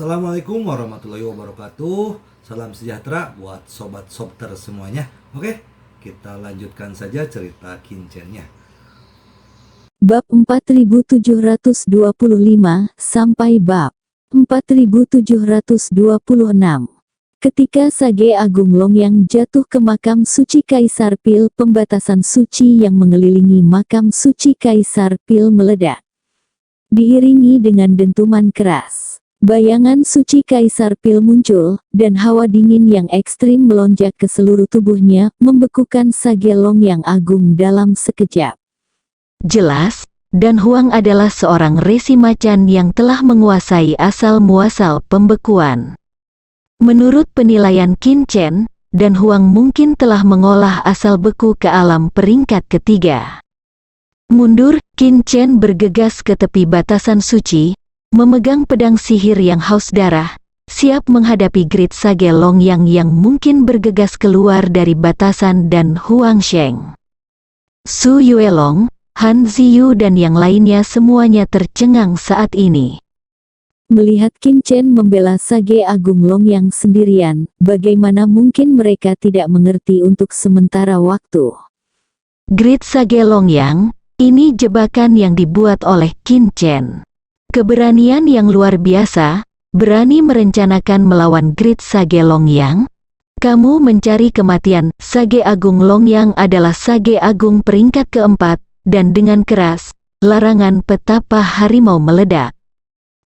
Assalamualaikum warahmatullahi wabarakatuh. Salam sejahtera buat sobat sobter semuanya. Oke, kita lanjutkan saja cerita Kincennya. Bab 4725 sampai bab 4726. Ketika Sage Agung Longyang jatuh ke makam suci Kaisar Pil, pembatasan suci yang mengelilingi makam suci Kaisar Pil meledak, diiringi dengan dentuman keras. Bayangan suci Kaisar Pil muncul, dan hawa dingin yang ekstrim melonjak ke seluruh tubuhnya, membekukan Sage Longyang Agung dalam sekejap. Jelas, Dan Huang adalah seorang resi macan yang telah menguasai asal-muasal pembekuan. Menurut penilaian Kincen, Dan Huang mungkin telah mengolah asal beku ke alam peringkat ketiga. Mundur, Kincen bergegas ke tepi batasan suci, memegang pedang sihir yang haus darah, siap menghadapi Grid Sage Longyang yang mungkin bergegas keluar dari batasan dan Huang Sheng. Su Yuelong, Han Ziyu dan yang lainnya semuanya tercengang saat ini. Melihat Kincen membela Sage Agung Longyang sendirian, bagaimana mungkin mereka tidak mengerti untuk sementara waktu. Grid Sage Longyang, ini jebakan yang dibuat oleh Kincen. Keberanian yang luar biasa, berani merencanakan melawan Grid Sage Longyang. Kamu mencari kematian. Sage Agung Longyang adalah Sage Agung peringkat keempat, dan dengan keras, larangan petapa harimau meledak.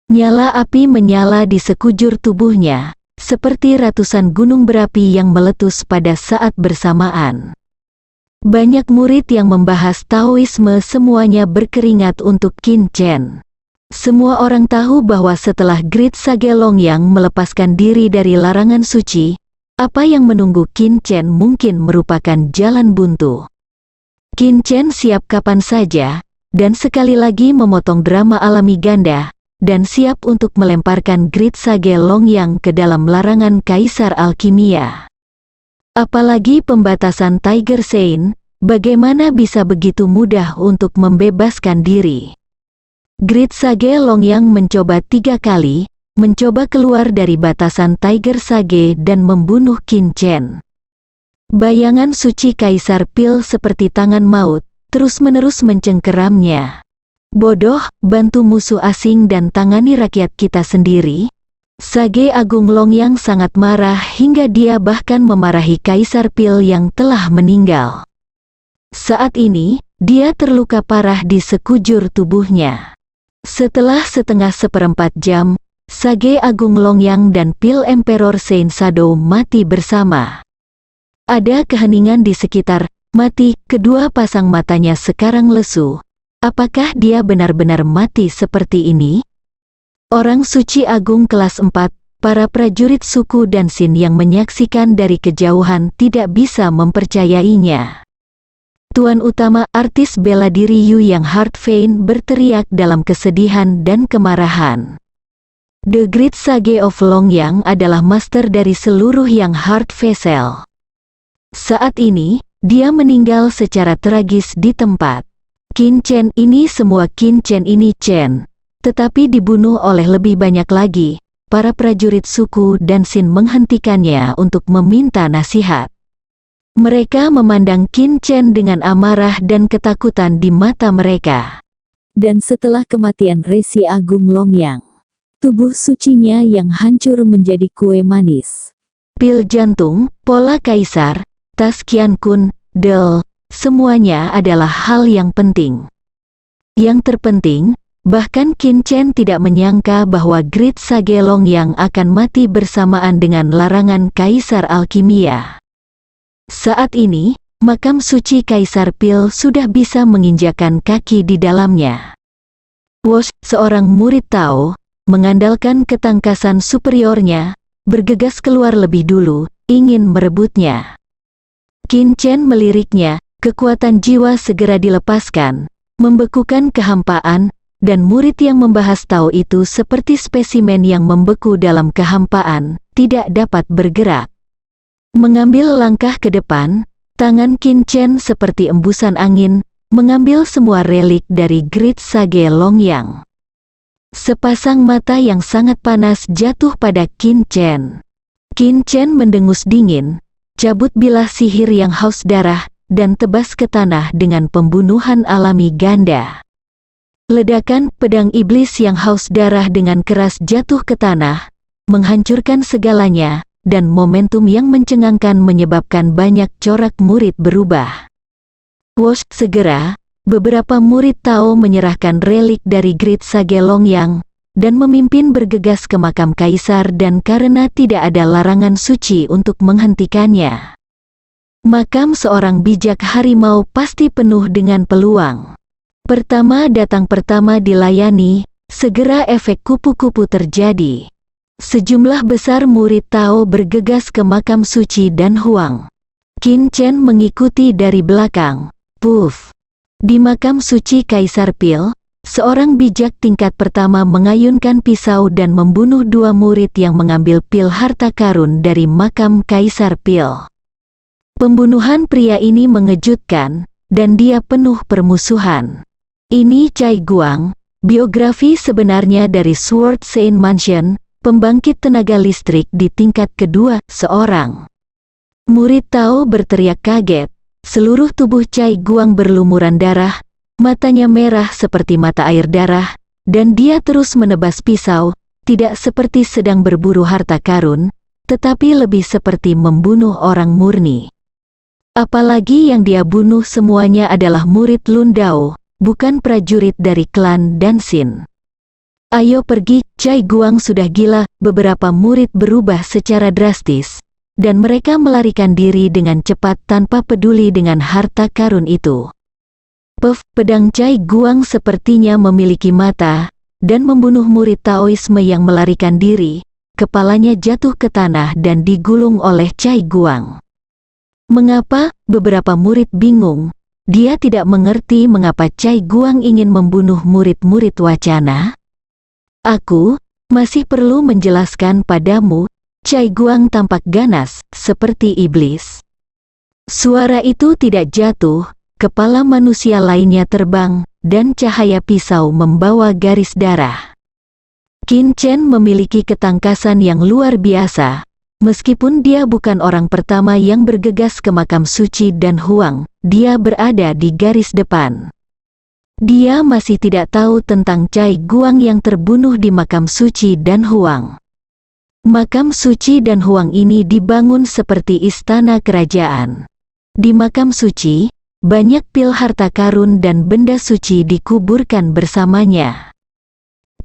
Nyala api menyala di sekujur tubuhnya, seperti ratusan gunung berapi yang meletus pada saat bersamaan. Banyak murid yang membahas Taoisme semuanya berkeringat untuk Kincen. Semua orang tahu bahwa setelah Grid Sage Longyang melepaskan diri dari larangan suci, apa yang menunggu Kincen mungkin merupakan jalan buntu. Kincen siap kapan saja, dan sekali lagi memotong drama alami ganda, dan siap untuk melemparkan Grid Sage Longyang ke dalam larangan Kaisar Alkimia. Apalagi pembatasan Tiger Sein, bagaimana bisa begitu mudah untuk membebaskan diri? Grid Sage Longyang mencoba 3 kali, mencoba keluar dari batasan Tiger Sage dan membunuh Kincen. Bayangan suci Kaisar Pil seperti tangan maut, terus-menerus mencengkeramnya. Bodoh, bantu musuh asing dan tangani rakyat kita sendiri. Sage Agung Longyang sangat marah hingga dia bahkan memarahi Kaisar Pil yang telah meninggal. Saat ini, dia terluka parah di sekujur tubuhnya. Setelah setengah seperempat jam, Sage Agung Longyang dan Pil Emperor Sein Shadow mati bersama. Ada keheningan di sekitar mati, kedua pasang matanya sekarang lesu. Apakah dia benar-benar mati seperti ini? Orang suci agung kelas 4, para prajurit suku dan Sin yang menyaksikan dari kejauhan tidak bisa mempercayainya. Tuan utama artis bela diri Yu Yang Heartvein berteriak dalam kesedihan dan kemarahan. The Great Sage of Longyang adalah master dari seluruh Yang Heart Vessel. Saat ini, dia meninggal secara tragis di tempat. Kincen ini semua Kincen ini Chen, tetapi dibunuh oleh lebih banyak lagi. Para prajurit suku dan Sin menghentikannya untuk meminta nasihat. Mereka memandang Kincen dengan amarah dan ketakutan di mata mereka. Dan setelah kematian Resi Agung Longyang, tubuh sucinya yang hancur menjadi kue manis. Pil jantung, pola kaisar, tas Qian Kun, Del, semuanya adalah hal yang penting. Yang terpenting, bahkan Kincen tidak menyangka bahwa Grid Sage Longyang akan mati bersamaan dengan larangan Kaisar Alkimia. Saat ini, makam suci Kaisar Pil sudah bisa menginjakan kaki di dalamnya. Wosh, seorang murid Tao, mengandalkan ketangkasan superiornya, bergegas keluar lebih dulu, ingin merebutnya. Kincen meliriknya, kekuatan jiwa segera dilepaskan, membekukan kehampaan, dan murid yang membahas Tao itu seperti spesimen yang membeku dalam kehampaan, tidak dapat bergerak. Mengambil langkah ke depan, tangan Kincen seperti embusan angin, mengambil semua relik dari Grid Sage Longyang. Sepasang mata yang sangat panas jatuh pada Qin Chen. Qin Chen mendengus dingin, cabut bilah sihir yang haus darah, dan tebas ke tanah dengan pembunuhan alami ganda. Ledakan pedang iblis yang haus darah dengan keras jatuh ke tanah, menghancurkan segalanya, dan momentum yang mencengangkan menyebabkan banyak corak murid berubah. Wosh, segera, beberapa murid Tao menyerahkan relik dari Great Sage Longyang, dan memimpin bergegas ke makam kaisar dan karena tidak ada larangan suci untuk menghentikannya. Makam seorang bijak harimau pasti penuh dengan peluang. Pertama datang pertama dilayani, segera efek kupu-kupu terjadi. Sejumlah besar murid Tao bergegas ke makam suci dan Huang. Qin Chen mengikuti dari belakang. Puff! Di makam suci Kaisar Pil, seorang bijak tingkat pertama mengayunkan pisau dan membunuh dua murid yang mengambil pil harta karun dari makam Kaisar Pil. Pembunuhan pria ini mengejutkan, dan dia penuh permusuhan. Ini Cai Guang, biografi sebenarnya dari Sword Saint Mansion, pembangkit tenaga listrik di tingkat kedua, seorang murid Tao berteriak kaget. Seluruh tubuh Cai Guang berlumuran darah, matanya merah seperti mata air darah, dan dia terus menebas pisau, tidak seperti sedang berburu harta karun, tetapi lebih seperti membunuh orang murni. Apalagi yang dia bunuh semuanya adalah murid Lun Dao, bukan prajurit dari klan Dansin. Ayo pergi, Cai Guang sudah gila. Beberapa murid berubah secara drastis, dan mereka melarikan diri dengan cepat tanpa peduli dengan harta karun itu. Pedang Cai Guang sepertinya memiliki mata, dan membunuh murid Taoisme yang melarikan diri. Kepalanya jatuh ke tanah dan digulung oleh Cai Guang. Mengapa? Beberapa murid bingung. Dia tidak mengerti mengapa Cai Guang ingin membunuh murid-murid wacana. Aku masih perlu menjelaskan padamu. Cai Guang tampak ganas, seperti iblis. Suara itu tidak jatuh, kepala manusia lainnya terbang, dan cahaya pisau membawa garis darah. Qin Chen memiliki ketangkasan yang luar biasa. Meskipun dia bukan orang pertama yang bergegas ke makam suci dan Huang, dia berada di garis depan. Dia masih tidak tahu tentang Cai Guang yang terbunuh di makam suci dan Huang. Makam suci dan Huang ini dibangun seperti istana kerajaan. Di makam suci, banyak pil harta karun dan benda suci dikuburkan bersamanya.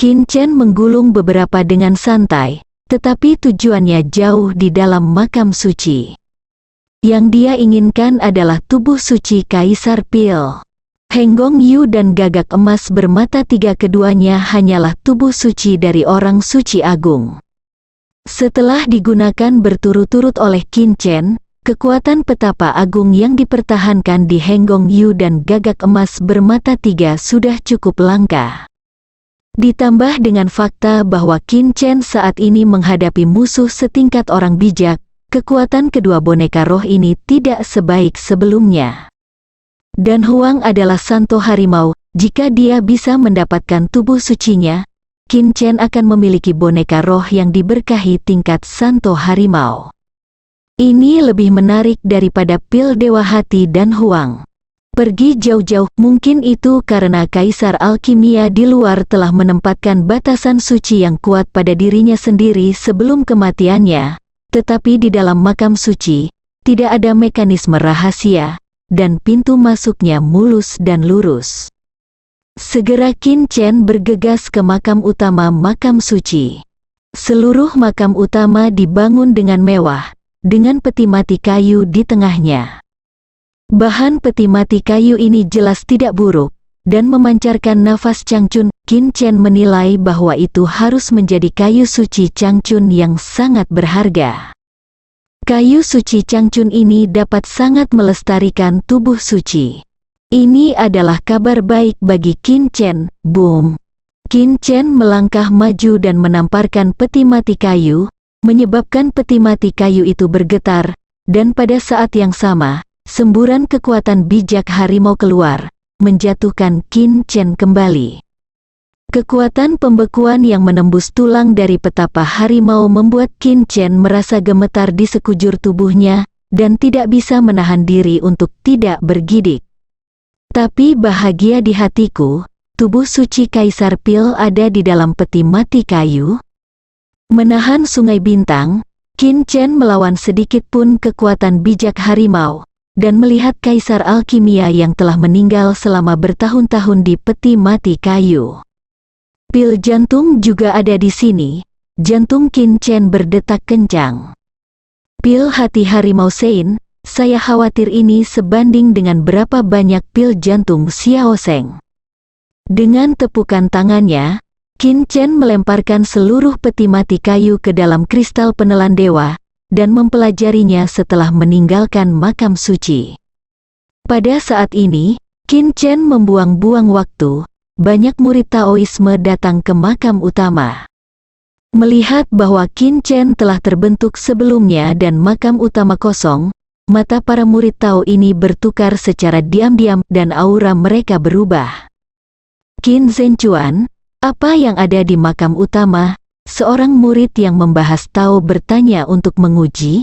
Qin Chen menggulung beberapa dengan santai, tetapi tujuannya jauh di dalam makam suci. Yang dia inginkan adalah tubuh suci Kaisar Pil. Heng Gong Yu dan Gagak Emas bermata tiga, keduanya hanyalah tubuh suci dari orang suci agung. Setelah digunakan berturut-turut oleh Qin Chen, kekuatan petapa agung yang dipertahankan di Heng Gong Yu dan Gagak Emas bermata tiga sudah cukup langka. Ditambah dengan fakta bahwa Qin Chen saat ini menghadapi musuh setingkat orang bijak, kekuatan kedua boneka roh ini tidak sebaik sebelumnya. Dan Huang adalah santo harimau, jika dia bisa mendapatkan tubuh sucinya, Qin Chen akan memiliki boneka roh yang diberkahi tingkat santo harimau. Ini lebih menarik daripada pil Dewa Hati dan Huang. Pergi jauh-jauh, mungkin itu karena Kaisar Alkimia di luar telah menempatkan batasan suci yang kuat pada dirinya sendiri sebelum kematiannya, tetapi di dalam makam suci, tidak ada mekanisme rahasia, dan pintu masuknya mulus dan lurus. Segera Qin Chen bergegas ke makam utama makam suci. Seluruh makam utama dibangun dengan mewah, dengan peti mati kayu di tengahnya. Bahan peti mati kayu ini jelas tidak buruk, dan memancarkan nafas Changchun. Qin Chen menilai bahwa itu harus menjadi kayu suci Changchun yang sangat berharga. Kayu suci Changchun ini dapat sangat melestarikan tubuh suci. Ini adalah kabar baik bagi Qin Chen. Boom! Qin Chen melangkah maju dan menamparkan peti mati kayu, menyebabkan peti mati kayu itu bergetar, dan pada saat yang sama, semburan kekuatan bijak harimau keluar, menjatuhkan Qin Chen kembali. Kekuatan pembekuan yang menembus tulang dari petapa harimau membuat Qin Chen merasa gemetar di sekujur tubuhnya, dan tidak bisa menahan diri untuk tidak bergidik. Tapi bahagia di hatiku, tubuh suci Kaisar Pil ada di dalam peti mati kayu. Menahan sungai bintang, Qin Chen melawan sedikit pun kekuatan bijak harimau, dan melihat Kaisar Alkimia yang telah meninggal selama bertahun-tahun di peti mati kayu. Pil jantung juga ada di sini. Jantung Qin Chen berdetak kencang. Pil hati harimau Sein, saya khawatir ini sebanding dengan berapa banyak pil jantung Xiao Sheng. Dengan tepukan tangannya, Qin Chen melemparkan seluruh peti mati kayu ke dalam kristal penelan dewa, dan mempelajarinya setelah meninggalkan makam suci. Pada saat ini, Qin Chen membuang-buang waktu. Banyak murid Taoisme datang ke makam utama. Melihat bahwa Qin Chen telah terbentuk sebelumnya dan makam utama kosong, mata para murid Tao ini bertukar secara diam-diam dan aura mereka berubah. Qin Zhenchuan, apa yang ada di makam utama? Seorang murid yang membahas Tao bertanya untuk menguji.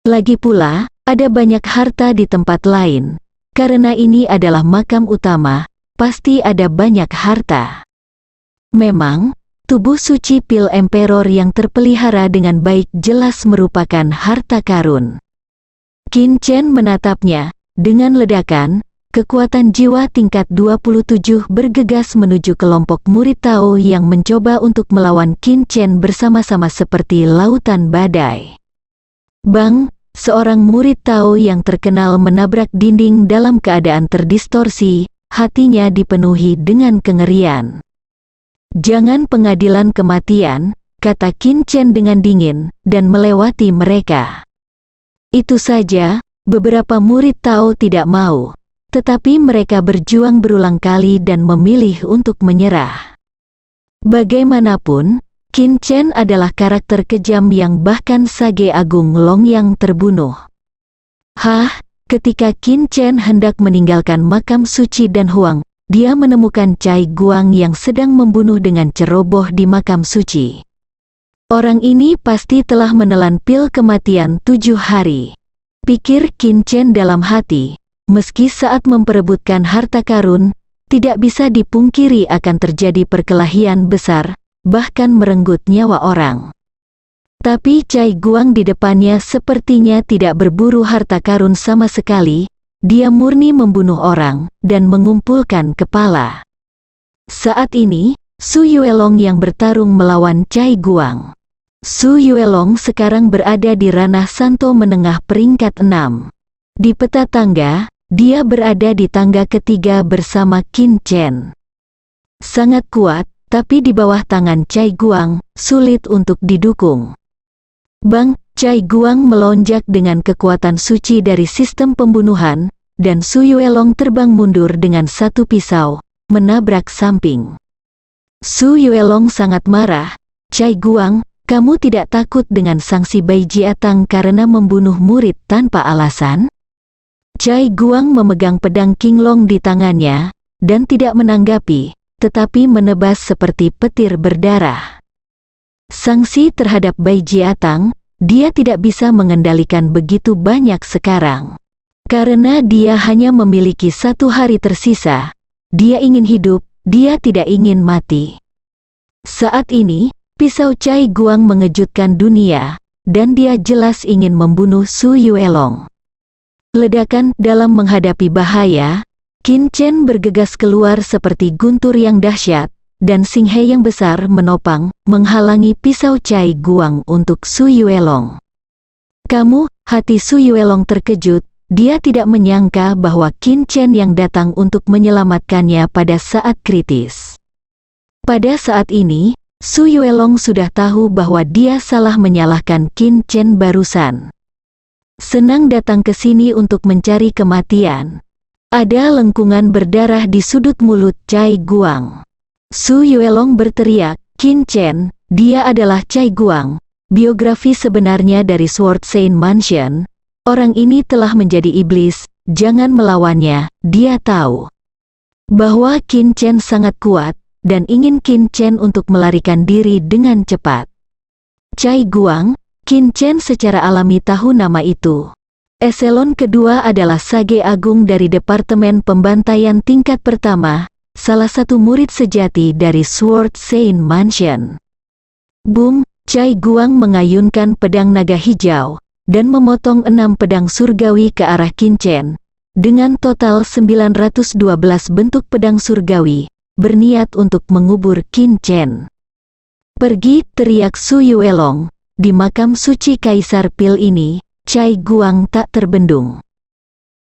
Lagi pula, ada banyak harta di tempat lain. Karena ini adalah makam utama, pasti ada banyak harta. Memang, tubuh suci Pil Emperor yang terpelihara dengan baik jelas merupakan harta karun. Qin Chen menatapnya, dengan ledakan, kekuatan jiwa tingkat 27 bergegas menuju kelompok murid Tao yang mencoba untuk melawan Qin Chen bersama-sama seperti lautan badai. Bang! Seorang murid Tao yang terkenal menabrak dinding dalam keadaan terdistorsi, hatinya dipenuhi dengan kengerian. Jangan pengadilan kematian, kata Qin Chen dengan dingin, dan melewati mereka. Itu saja, beberapa murid Tao tidak mau, tetapi mereka berjuang berulang kali dan memilih untuk menyerah. Bagaimanapun, Qin Chen adalah karakter kejam yang bahkan Sage Agung Long yang terbunuh. Ketika Qin Chen hendak meninggalkan makam suci Dan Huang, dia menemukan Cai Guang yang sedang membunuh dengan ceroboh di makam suci. Orang ini pasti telah menelan pil kematian 7 hari. Pikir Qin Chen dalam hati, meski saat memperebutkan harta karun, tidak bisa dipungkiri akan terjadi perkelahian besar, bahkan merenggut nyawa orang. Tapi Cai Guang di depannya sepertinya tidak berburu harta karun sama sekali, dia murni membunuh orang, dan mengumpulkan kepala. Saat ini, Su Yuelong yang bertarung melawan Cai Guang. Su Yuelong sekarang berada di ranah Santo menengah peringkat 6. Di peta tangga, dia berada di tangga ketiga bersama Qin Chen. Sangat kuat, tapi di bawah tangan Cai Guang, sulit untuk didukung. Bang! Cai Guang melonjak dengan kekuatan suci dari sistem pembunuhan, dan Su Yuelong terbang mundur dengan satu pisau, menabrak samping. Su Yuelong sangat marah. Cai Guang, kamu tidak takut dengan sanksi Bai Jiatang karena membunuh murid tanpa alasan? Cai Guang memegang pedang Qinglong di tangannya, dan tidak menanggapi, tetapi menebas seperti petir berdarah. Sanksi terhadap Bai Jiatang, dia tidak bisa mengendalikan begitu banyak sekarang. Karena dia hanya memiliki 1 hari tersisa, dia ingin hidup, dia tidak ingin mati. Saat ini, pisau Cai Guang mengejutkan dunia, dan dia jelas ingin membunuh Su Yuelong. Ledakan dalam menghadapi bahaya, Qin Chen bergegas keluar seperti guntur yang dahsyat, dan Xinghe yang besar menopang, menghalangi pisau Cai Guang untuk Su Yuelong. Hati Su Yuelong terkejut, dia tidak menyangka bahwa Qin Chen yang datang untuk menyelamatkannya pada saat kritis. Pada saat ini, Su Yuelong sudah tahu bahwa dia salah menyalahkan Qin Chen barusan. Senang datang ke sini untuk mencari kematian. Ada lengkungan berdarah di sudut mulut Cai Guang. Su Yuelong berteriak, Qin Chen, dia adalah Cai Guang. Biografi sebenarnya dari Sword Saint Mansion. Orang ini telah menjadi iblis, jangan melawannya, dia tahu bahwa Qin Chen sangat kuat, dan ingin Qin Chen untuk melarikan diri dengan cepat. Cai Guang, Qin Chen secara alami tahu nama itu. Eselon kedua adalah Sage Agung dari Departemen Pembantaian tingkat pertama, salah satu murid sejati dari Sword Sein Mansion. Boom, Cai Guang mengayunkan pedang naga hijau, dan memotong 6 pedang surgawi ke arah Qin Chen. Dengan total 912 bentuk pedang surgawi, berniat untuk mengubur Qin Chen. Pergi, teriak Su Yuelong, di makam suci Kaisar Pil ini. Cai Guang tak terbendung.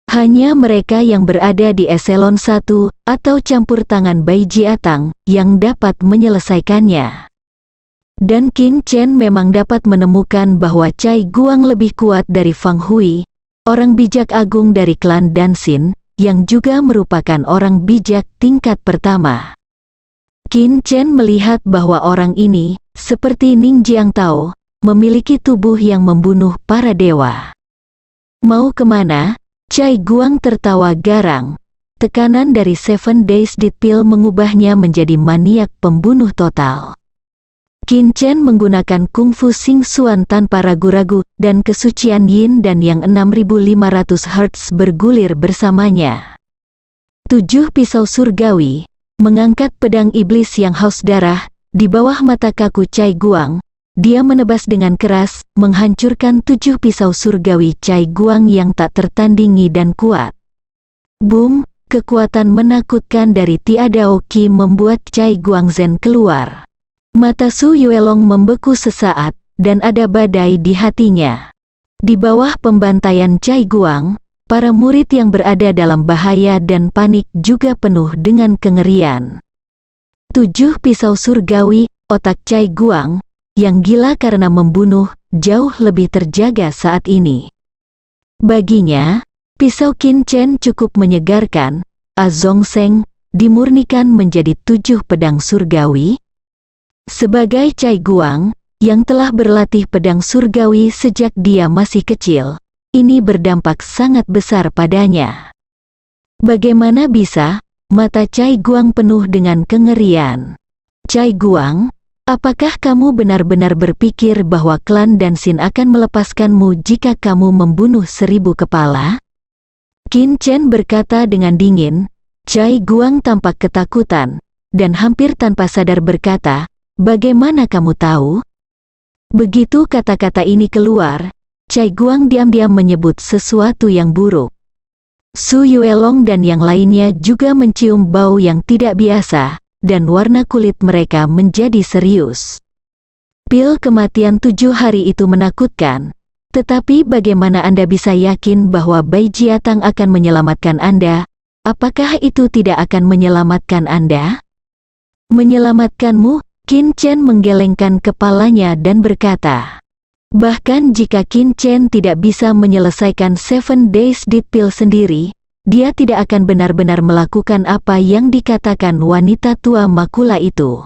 Hanya mereka yang berada di eselon 1 atau campur tangan Bai Jiatang yang dapat menyelesaikannya. Dan Qin Chen memang dapat menemukan bahwa Cai Guang lebih kuat dari Fang Hui, orang bijak agung dari klan Danxin, yang juga merupakan orang bijak tingkat pertama. Qin Chen melihat bahwa orang ini, seperti Ning Jiangtao, memiliki tubuh yang membunuh para dewa. Mau kemana? Cai Guang tertawa garang. Tekanan dari 7 Days Dead Pill mengubahnya menjadi maniak pembunuh total. Qin Chen menggunakan kungfu Xing Xuan tanpa ragu-ragu, dan kesucian Yin dan Yang 6500 Hz bergulir bersamanya. 7 pisau surgawi, mengangkat pedang iblis yang haus darah, di bawah mata kaku Cai Guang. Dia menebas dengan keras, menghancurkan 7 pisau surgawi Cai Guang yang tak tertandingi dan kuat. Boom, kekuatan menakutkan dari Tiadao Qi membuat Cai Guang Zen keluar. Mata Su Yuelong membeku sesaat, dan ada badai di hatinya. Di bawah pembantaian Cai Guang, para murid yang berada dalam bahaya dan panik juga penuh dengan kengerian. 7 pisau surgawi, otak Cai Guang, yang gila karena membunuh, jauh lebih terjaga saat ini. Baginya, pisau Qin Chen cukup menyegarkan. Azong Seng dimurnikan menjadi 7 pedang surgawi. Sebagai Cai Guang, yang telah berlatih pedang surgawi sejak dia masih kecil, ini berdampak sangat besar padanya. Bagaimana bisa? Mata Cai Guang penuh dengan kengerian. Cai Guang, apakah kamu benar-benar berpikir bahwa klan Danxin akan melepaskanmu jika kamu membunuh 1000 kepala? Qin Chen berkata dengan dingin. Cai Guang tampak ketakutan, dan hampir tanpa sadar berkata, bagaimana kamu tahu? Begitu kata-kata ini keluar, Cai Guang diam-diam menyebut sesuatu yang buruk. Su Yuelong dan yang lainnya juga mencium bau yang tidak biasa, dan warna kulit mereka menjadi serius. Pil kematian 7 hari itu menakutkan, tetapi bagaimana Anda bisa yakin bahwa Bai Jiatang akan menyelamatkan Anda? Apakah itu tidak akan menyelamatkan Anda? Menyelamatkanmu? Qin Chen menggelengkan kepalanya dan berkata, bahkan jika Qin Chen tidak bisa menyelesaikan 7 Days Dead Pill sendiri, dia tidak akan benar-benar melakukan apa yang dikatakan wanita tua makula itu.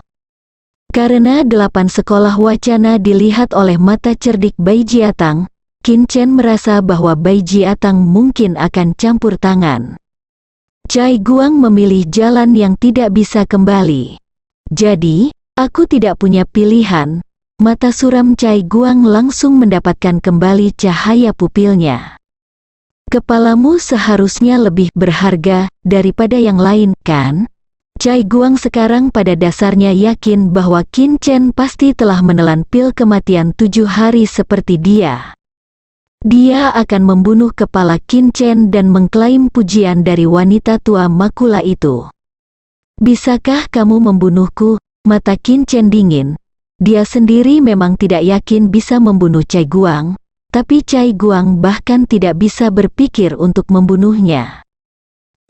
Karena 8 sekolah wacana dilihat oleh mata cerdik Bai Jiatang, Qin Chen merasa bahwa Bai Jiatang mungkin akan campur tangan. Cai Guang memilih jalan yang tidak bisa kembali. Jadi, aku tidak punya pilihan. Mata suram Cai Guang langsung mendapatkan kembali cahaya pupilnya. Kepalamu seharusnya lebih berharga daripada yang lain, kan? Cai Guang sekarang pada dasarnya yakin bahwa Qin Chen pasti telah menelan pil kematian 7 hari seperti dia. Dia akan membunuh kepala Qin Chen dan mengklaim pujian dari wanita tua makula itu. Bisakah kamu membunuhku? Mata Qin Chen dingin. Dia sendiri memang tidak yakin bisa membunuh Cai Guang. Tapi Cai Guang bahkan tidak bisa berpikir untuk membunuhnya.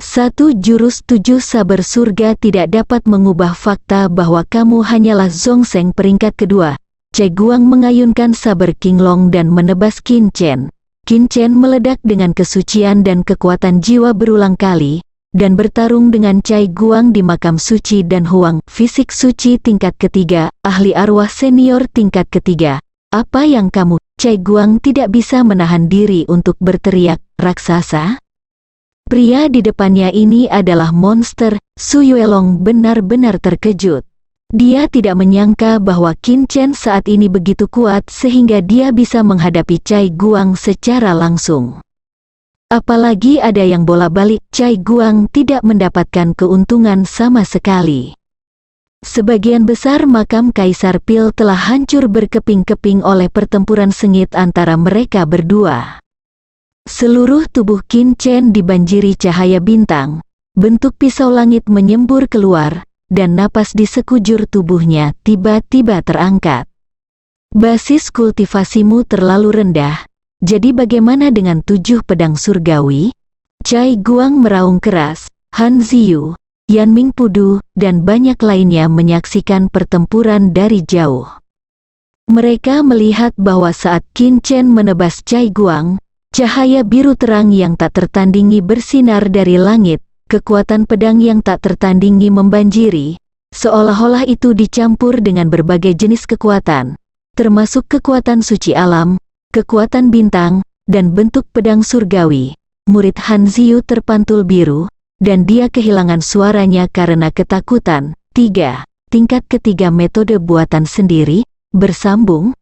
1 jurus 7 saber surga tidak dapat mengubah fakta bahwa kamu hanyalah Zongseng peringkat kedua. Cai Guang mengayunkan saber Qinglong dan menebas Qin Chen. Qin Chen meledak dengan kesucian dan kekuatan jiwa berulang kali, dan bertarung dengan Cai Guang di makam suci dan Huang, fisik suci tingkat ketiga, ahli arwah senior tingkat ketiga. Apa yang kamu? Cai Guang tidak bisa menahan diri untuk berteriak, raksasa? Pria di depannya ini adalah monster. Su Yuelong benar-benar terkejut. Dia tidak menyangka bahwa Qin Chen saat ini begitu kuat sehingga dia bisa menghadapi Cai Guang secara langsung. Apalagi ada yang bola-balik, Cai Guang tidak mendapatkan keuntungan sama sekali. Sebagian besar makam Kaisar Pil telah hancur berkeping-keping oleh pertempuran sengit antara mereka berdua. Seluruh tubuh Qin Chen dibanjiri cahaya bintang, bentuk pisau langit menyembur keluar, dan napas di sekujur tubuhnya tiba-tiba terangkat. Basis kultivasimu terlalu rendah, jadi bagaimana dengan 7 pedang surgawi? Cai Guang meraung keras. Han Ziyu, Yan Mingpudu, dan banyak lainnya menyaksikan pertempuran dari jauh. Mereka melihat bahwa saat Qin Chen menebas Cai Guang, cahaya biru terang yang tak tertandingi bersinar dari langit, kekuatan pedang yang tak tertandingi membanjiri, seolah-olah itu dicampur dengan berbagai jenis kekuatan, termasuk kekuatan suci alam, kekuatan bintang, dan bentuk pedang surgawi. Murid Han Ziyu terpantul biru, dan dia kehilangan suaranya karena ketakutan. 3. Tingkat ketiga metode buatan sendiri, bersambung.